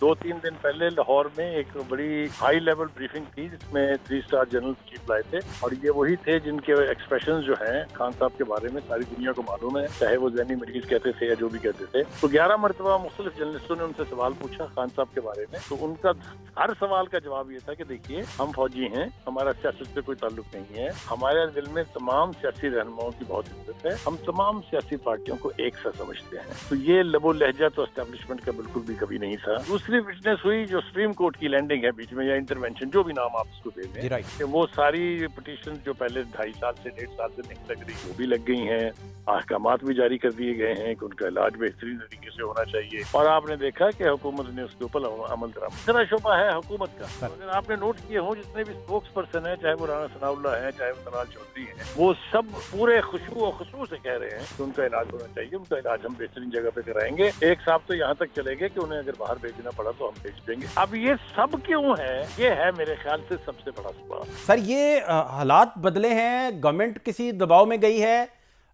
2-3 दिन पहले लाहौर में एक बड़ी हाई लेवल ब्रीफिंग थी जिसमें 3 स्टार जनरल चीफ लाए थे और ये वही थे जिनके एक्सप्रेशंस जो हैं खान साहब के बारे में सारी दुनिया को मालूम है, चाहे वो ज़हनी मरीज कहते थे या जो भी कहते थे। तो 11 मरतबा मुख्तलिफ जर्नलिस्टों ने उनसे सवाल पूछा खान साहब के बारे में, तो उनका हर सवाल का जवाब ये था कि देखिए हम फौजी हैं, हमारा सियासत से कोई ताल्लुक नहीं है, हमारे दिल में तमाम सियासी रहनुमाओं की बहुत इज्जत है, हम तमाम सियासी पार्टियों को एक सा समझते हैं। तो ये लबो लहजा तो एस्टेब्लिशमेंट का बिल्कुल भी कभी नहीं था। दूसरी विटनेस हुई जो सुप्रीम कोर्ट की लैंडिंग है बीच में या इंटरवेंशन, जो भी नाम आप उसको दे दें, कि वो सारी पिटीशन जो पहले 2.5 साल से 1.5 साल से नहीं लग रही वो भी लग गई हैं, अहकामात भी जारी कर दिए गए हैं कि उनका इलाज बेहतरीन तरीके से होना चाहिए और आपने देखा कि हुकूमत ने उसके ऊपर अमल करा। दूसरा शोबा है हुकूमत का। अगर आपने नोट किए हो जितने भी स्पोक्स पर्सन है, चाहे वो राना सनाउल्लाह है, चाहे वो तलाल चौधरी है, वो सब पूरे खुशबू और खुशबू से कह रहे हैं कि उनका इलाज होना चाहिए, उनका इलाज हम बेहतरीन जगह पे कराएंगे। एक साहब तो यहाँ तक चले गए कि उन्हें अगर बाहर भेजना पड़ा तो हम भेज देंगे। अब ये सब क्यों है, ये है मेरे ख्याल से सबसे बड़ा सवाल। सर ये हालात बदले हैं, गवर्नमेंट किसी दबाव में गई है,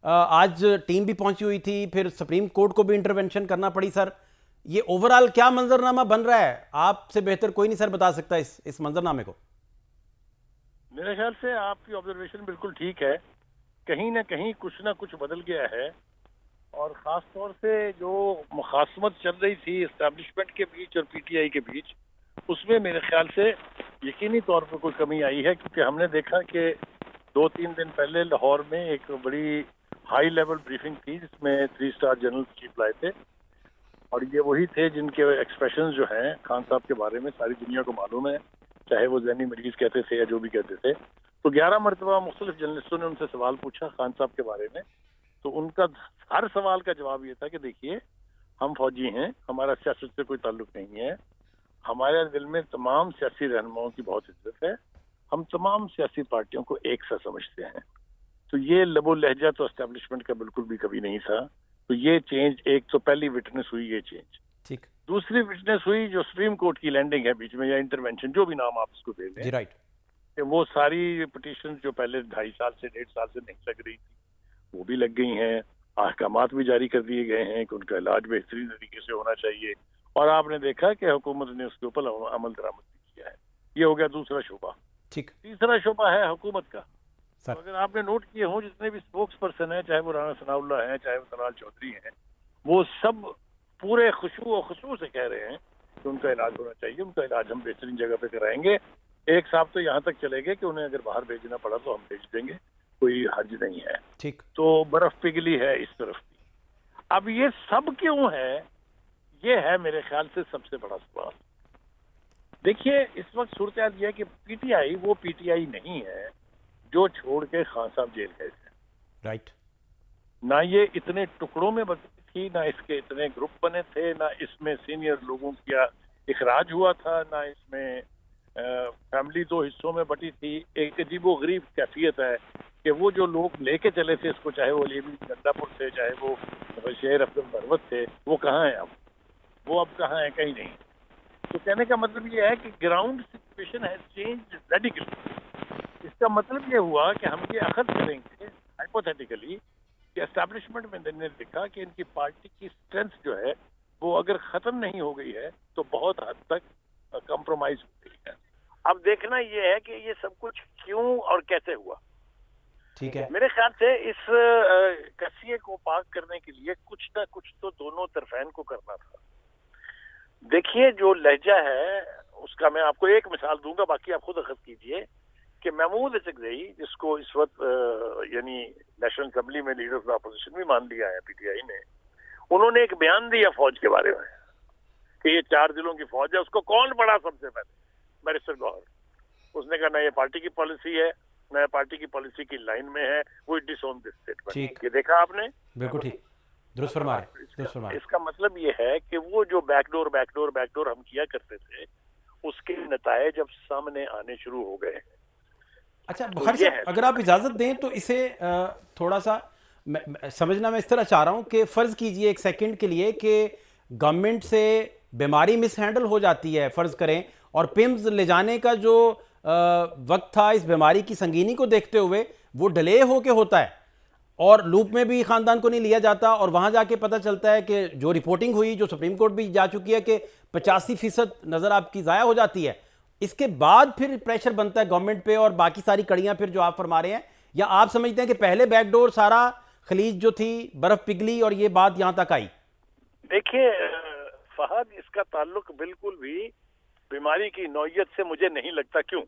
आज टीम भी पहुंची हुई थी, फिर सुप्रीम कोर्ट को भी इंटरवेंशन करना पड़ी। सर ये ओवरऑल क्या मंजरनामा बन रहा है, आपसे बेहतर कोई नहीं सर बता सकता इस मंजरनामे को। मेरे ख्याल से आपकी ऑब्जर्वेशन बिल्कुल ठीक है, कहीं ना कहीं कुछ ना कुछ बदल गया है और खास तौर से जो मुखासमत चल रही थी एस्टैब्लिशमेंट के बीच और पीटीआई के बीच, उसमें मेरे ख्याल से यकीनी तौर पर कोई कमी आई है, क्योंकि हमने देखा कि 2-3 दिन पहले लाहौर में एक बड़ी हाई लेवल ब्रीफिंग थी जिसमें 3 स्टार जनरल चीफ लाए थे और ये वही थे जिनके एक्सप्रेशंस जो हैं खान साहब के बारे में सारी दुनिया को मालूम है, चाहे वो ज़हनी मरीज कहते थे या जो भी कहते थे। तो 11 मरतबा मुख्तलिफ जर्नलिस्टों ने उनसे सवाल पूछा खान साहब के बारे में, तो उनका हर सवाल का जवाब ये था कि देखिए हम फौजी हैं, हमारा सियासत से कोई ताल्लुक नहीं है, हमारे दिल में तमाम सियासी रहनुमाओं की बहुत इज्जत है, हम तमाम सियासी पार्टियों को एक सा समझते हैं। तो ये लबो लहजा तो एस्टेब्लिशमेंट का बिल्कुल भी कभी नहीं था। तो ये चेंज, एक तो पहली विटनेस हुई ये चेंज। ठीक। दूसरी विटनेस हुई जो सुप्रीम कोर्ट की लैंडिंग है बीच में या इंटरवेंशन, जो भी नाम आप उसको दे दें, राइट, कि वो सारी पिटीशन जो पहले 2.5 साल से 1.5 साल से नहीं लग रही थी वो भी लग गई हैं, अहकामात भी जारी कर दिए गए हैं कि उनका इलाज बेहतरीन तरीके से होना चाहिए और आपने देखा कि हुकूमत ने उसके ऊपर अमल दरामद भी किया है। ये हो गया दूसरा शोबा। ठीक। तीसरा शोबा है हुकूमत का। सर तो अगर आपने नोट किए हो जितने भी स्पोक्स पर्सन है, चाहे वो राना सनाउल्लाह है, चाहे वो तलाल चौधरी हैं, वो सब पूरे खुशबू और खुशबू से कह रहे हैं कि उनका इलाज होना चाहिए, उनका इलाज हम बेहतरीन जगह पे कराएंगे। एक साहब तो यहाँ तक चले गए कि उन्हें अगर बाहर भेजना पड़ा तो हम भेज देंगे, कोई हर्ज नहीं है। ठीक। तो बर्फ पिघली है इस तरफ भी। अब ये सब क्यों है, ये है मेरे ख्याल से सबसे बड़ा सवाल। देखिए इस वक्त सूरत हाल ये है कि पीटीआई वो पीटीआई नहीं है जो छोड़ के खान साहब जेल गए थे। राइट। ना ये इतने टुकड़ों में बटी थी, ना इसके इतने ग्रुप बने थे, ना इसमें सीनियर लोगों का इखराज हुआ था, ना इसमें फैमिली 2 हिस्सों में बटी थी। एक अजीबोगरीब कैफियत है कि वो जो लोग लेके चले थे इसको, चाहे वो लेवी गंडापुर थे, चाहे वो शेर अब्दुल बरवत थे, वो कहाँ हैं अब? वो अब कहाँ हैं? कहीं नहीं। तो कहने का मतलब ये है कि ground situation has changed radically. इसका मतलब ये हुआ कि हम ये अखद करेंगे हाइपोथेटिकली कि एस्टैब्लिशमेंट में ने देखा कि इनकी पार्टी की स्ट्रेंथ जो है वो अगर खत्म नहीं हो गई है तो बहुत हद तक कॉम्प्रोमाइज हो गई है। अब देखना ये है कि ये सब कुछ क्यों और कैसे हुआ। ठीक है। मेरे ख्याल से इस कसिए को पाक करने के लिए कुछ ना कुछ तो दोनों तरफैन को करना था। देखिए जो लहजा है उसका मैं आपको एक मिसाल दूंगा, बाकी आप खुद अखद कीजिए कि महमूद अचकज़ई, जिसको इस वक्त यानी नेशनल असेंबली में लीडर ऑफ अपोजिशन भी मान लिया है पीटीआई ने, उन्होंने एक बयान दिया फौज के बारे में कि ये 4 जिलों की फौज है। उसको कौन पढ़ा सबसे पहले? बैरिस्टर गौहर। उसने कहा ना ये पार्टी की पॉलिसी है, ना पार्टी की पॉलिसी की लाइन में है, वो डिसोन दिस स्टेटमेंट। ये देखा आपने? बिल्कुल ठीक, दुरुस्त फरमा रहे। इसका मतलब ये है कि वो जो बैकडोर हम किया करते थे उसके नतायज अब सामने आने शुरू हो गए हैं। अच्छा बुखारी साहब, अगर आप इजाजत दें तो इसे थोड़ा सा समझना मैं इस तरह चाह रहा हूं कि फर्ज कीजिए एक सेकंड के लिए कि गवर्नमेंट से बीमारी मिस हैंडल हो जाती है, फर्ज करें, और पिम्स ले जाने का जो वक्त था इस बीमारी की संगीनी को देखते हुए वो डिले होके होता है اور لوپ میں بھی خاندان کو نہیں لیا جاتا اور وہاں جا کے پتہ چلتا ہے کہ جو رپورٹنگ ہوئی جو سپریم کورٹ بھی جا چکی ہے کہ 85% نظر آپ کی ضائع ہو جاتی ہے، اس کے بعد پھر پریشر بنتا ہے گورنمنٹ پہ اور باقی ساری کڑیاں پھر جو آپ فرما رہے ہیں، یا آپ سمجھتے ہیں کہ پہلے بیک ڈور سارا خلیج جو تھی برف پگھلی اور یہ بات یہاں تک آئی؟ دیکھیے فہد، اس کا تعلق بالکل بھی بیماری کی نوعیت سے مجھے نہیں لگتا. کیوں؟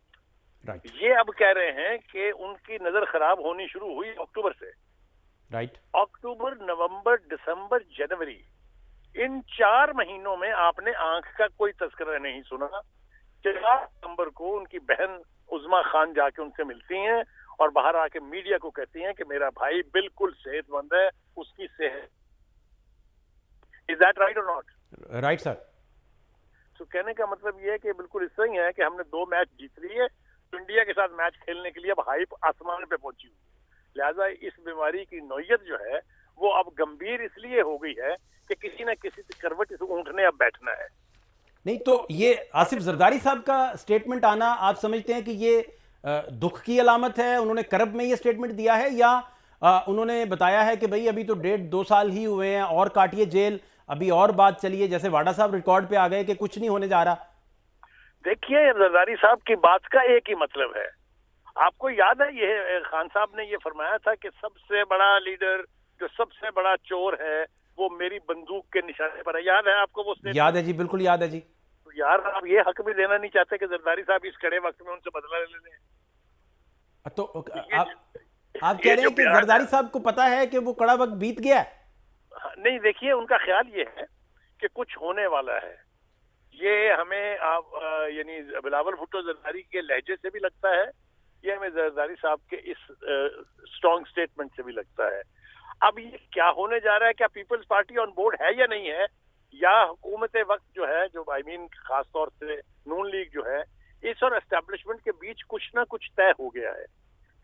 رائٹ یہ اب کہہ رہے ہیں کہ ان کی نظر خراب ہونی شروع ہوئی اکتوبر سے. رائٹ اکتوبر، نومبر، دسمبر، جنوری، ان 4 مہینوں میں آپ نے آنکھ کا کوئی تذکرہ نہیں سنا. 4 نومبر کو ان کی بہن عظما خان جا کے ان سے ملتی ہیں اور باہر آ کے میڈیا کو کہتی ہیں کہ میرا بھائی بالکل صحت مند ہے، اس کی صحت. از دیٹ رائٹ اور ناٹ؟ Right sir. تو کہنے کا مطلب یہ ہے کہ بالکل اس طرح ہی ہے کہ ہم نے 2 میچ جیت لیے، انڈیا کے ساتھ میچ کھیلنے کے لیے اب ہائپ آسمان پہ پہنچی ہوئی. لہٰذا اس بیماری کی نوعیت جو ہے وہ اب گمبھیر اس لیے ہو گئی ہے کہ کسی نہ کسی کروٹ اس اونٹ نے اب بیٹھنا ہے. نہیں تو یہ آصف زرداری صاحب کا سٹیٹمنٹ آنا آپ سمجھتے ہیں کہ یہ دکھ کی علامت ہے؟ انہوں نے کرب میں یہ سٹیٹمنٹ دیا ہے یا انہوں نے بتایا ہے کہ بھئی ابھی تو 1.5-2 سال ہی ہوئے ہیں اور کاٹیے جیل، ابھی اور بات چلیے، جیسے واڈا صاحب ریکارڈ پہ آ گئے کہ کچھ نہیں ہونے جا رہا؟ دیکھیے زرداری صاحب کی بات کا ایک ہی مطلب ہے. آپ کو یاد ہے یہ خان صاحب نے یہ فرمایا تھا کہ سب سے بڑا لیڈر جو سب سے بڑا چور ہے وہ میری بندوق کے نشانے پر ہے. یاد ہے آپ کو وہ statement؟ یاد ہے جی، بالکل یاد ہے جی. تو یار آپ یہ حق بھی دینا نہیں چاہتے کہ زرداری صاحب اس کڑے وقت میں ان سے بدلہ لے لیں؟ تو آپ کہہ رہے ہیں کہ زرداری صاحب کو پتا ہے کہ وہ کڑا وقت بیت گیا ہے؟ نہیں، دیکھیے ان کا خیال یہ ہے کہ کچھ ہونے والا ہے. یہ ہمیں یعنی بلاول بھٹو زرداری کے لہجے سے بھی لگتا ہے، یہ ہمیں زرداری صاحب کے اس اسٹرانگ سٹیٹمنٹ سے بھی لگتا ہے. اب یہ کیا ہونے جا رہا ہے؟ کیا پیپلز پارٹی آن بورڈ ہے یا نہیں ہے، یا حکومت وقت جو ہے، جو خاص طور سے نون لیگ جو ہے، اس اور اسٹیبلشمنٹ کے بیچ کچھ نہ کچھ طے ہو گیا ہے.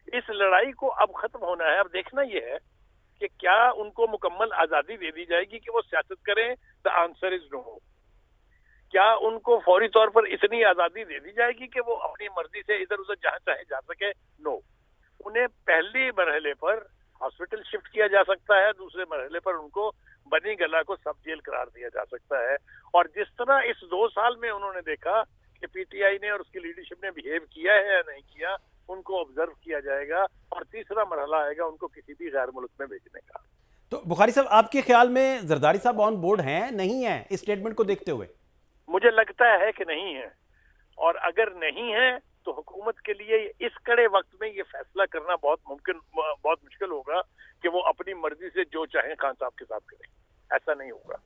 اس لڑائی کو اب ختم ہونا ہے. اب دیکھنا یہ ہے کہ کیا ان کو مکمل آزادی دے دی جائے گی کہ وہ سیاست کریں؟ دا آنسر از نو. کیا ان کو فوری طور پر اتنی آزادی دے دی جائے گی کہ وہ اپنی مرضی سے ادھر ادھر جہاں چاہے جا سکے؟ نو. انہیں پہلی مرحلے پر ہاسپٹل شفٹ کیا جا سکتا ہے، دوسرے مرحلے پر ان کو بنی گلا کو سب جیل قرار دیا جا سکتا ہے. اور جس طرح اس 2 سال میں انہوں نے دیکھا کہ پی ٹی آئی نے اور اس کی لیڈرشپ نے بیہیو کیا ہے یا نہیں کیا، ان کو آبزرو کیا جائے گا اور تیسرا مرحلہ آئے گا ان کو کسی بھی غیر ملک میں بھیجنے کا. تو بخاری صاحب آپ کے خیال میں زرداری صاحب آن بورڈ ہیں نہیں ہیں اس سٹیٹمنٹ کو دیکھتے ہوئے؟ مجھے لگتا ہے کہ نہیں ہے، اور اگر نہیں ہے تو حکومت کے لیے اس کڑے وقت میں یہ فیصلہ کرنا بہت مشکل ہوگا کہ وہ اپنی مرضی سے جو چاہیں خان صاحب کے ساتھ کریں. ایسا نہیں ہوگا.